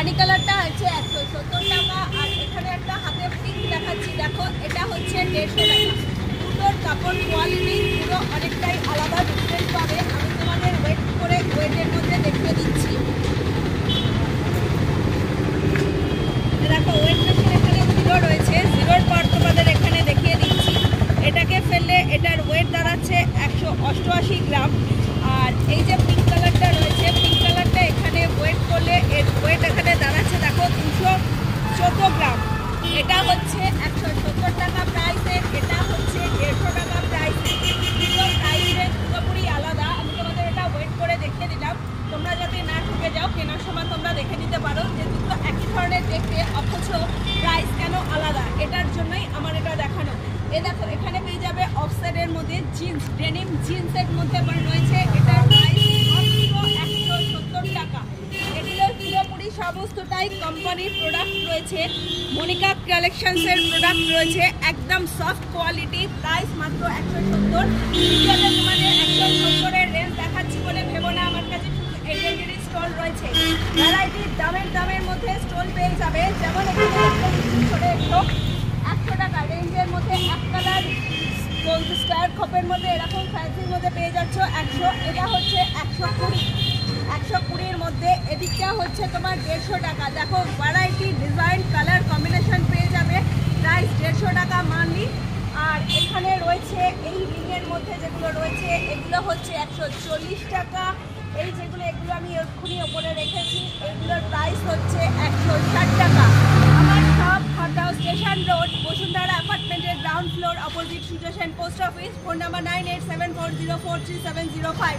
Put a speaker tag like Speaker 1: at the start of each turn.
Speaker 1: রানী কালারটা হচ্ছে 170 টাকা। আর এখানে একটা হাতে পিঙ্ক দেখাচ্ছি, দেখো এটা হচ্ছে 150 টাকা। দুটোর কাপড় কোয়ালিটি পুরো অনেকটাই আলাদা, ডিফারেন্ট পাবে। আমি তোমাদের ওয়েট করে ওয়েটের মধ্যে দেখিয়ে দিচ্ছি। দেখো ওয়েট মেশিন এখানে 0 রয়েছে, 0-র পর তোমাদের এখানে দেখিয়ে দিচ্ছি। এটাকে ফেললে এটার ওয়েট দাঁড়াচ্ছে 188 গ্রাম। আর এই যে পিঙ্ক কালারটা রয়েছে, পিঙ্ক কালারটা এখানে ওয়েট করলে এর ওয়েট এখানে দাঁড়াচ্ছে দেখো 214 গ্রাম। এটা হচ্ছে 170 টাকা প্রাইসের, এটা হচ্ছে 150 টাকা প্রাইসের। দুটো প্রাইসের পুরোপুরি আলাদা। আমি তোমাদের এটা ওয়েট করে দেখিয়ে দিলাম, তোমরা যাতে না ঠকে যাও, কেনার সময় তোমরা দেখে নিতে পারো যে দুটো একই ধরনের দেখতে অথচ প্রাইস কেন আলাদা। এটার জন্যই আমার এটা দেখানো। এ দেখো এখানে পেয়ে যাবে অফসেটের মধ্যে জিন্স, ডেনিম জিন্সের মধ্যে আমার রয়েছে। এটার প্রাইস মাত্র 170 টাকা। এগুলোর পুরোপুরি সমস্তটাই কোম্পানির প্রোডাক্ট রয়েছে, মনিকা কালেকশনসের প্রোডাক্ট রয়েছে, একদম সফট কোয়ালিটি। প্রাইস মাত্র 170। ভিডিওতে তোমাদের 170-এর রেঞ্জ দেখাচ্ছি বলে ভেবো না আমার কাছে শুধু এই রেঞ্জেরই স্টল রয়েছে। ভ্যারাইটির দামের মধ্যে স্টল পেয়ে যাবে। যেমন এখানে 100 টাকা রেঞ্জের মধ্যে এক কালার স্কোয়ার খপের মধ্যে এরকম ফ্যান্সির মধ্যে পেয়ে যাচ্ছ 100। এটা হচ্ছে 120-120-র মধ্যে। এদিকটা হচ্ছে তোমার 150 টাকা। দেখো ভ্যারাইটি ডিজাইন কালার কম্বিনেশন পেয়ে যাবে। প্রাইস 150 টাকা মানলি। আর এখানে রয়েছে এই রিংয়ের মধ্যে যেগুলো রয়েছে এগুলো হচ্ছে 140 টাকা। এই যেগুলো এগুলো আমি এক্ষুনি ওপরে রেখেছি, এগুলোর প্রাইস হচ্ছে 160 টাকা। আমার সব হাটাও স্টেশন রোড, বসুন্ধরা অ্যাপার্টমেন্টের গ্রাউন্ড ফ্লোর, অপোজিট সুজেশন পোস্ট অফিস। Phone number 9874043705।